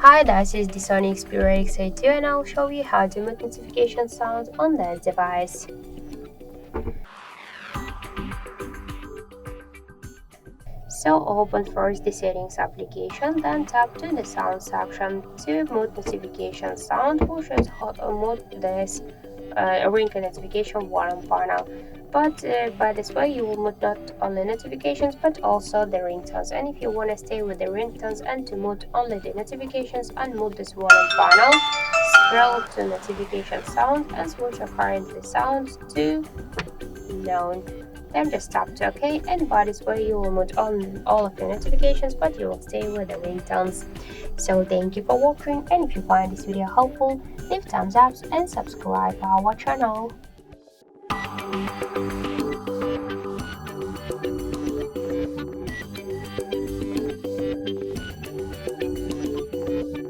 Hi, this is the SONY Xperia XA2 and I'll show you how to mute notification sound on this device. So open first the settings application, then tap to the sound section to mute notification sound, or should mute this ringing notification while on panel. But by this way you will mute not only notifications but also the ringtones. And if you want to stay with the ringtones and to mute only the notifications and mute this while on panel, scroll to notification sound and switch your currently sound to none. Then just tap to OK, and by this way you will mute on all of your notifications but you will stay with the ringtones. So thank you for watching, and if you find this video helpful, leave thumbs up and subscribe our channel.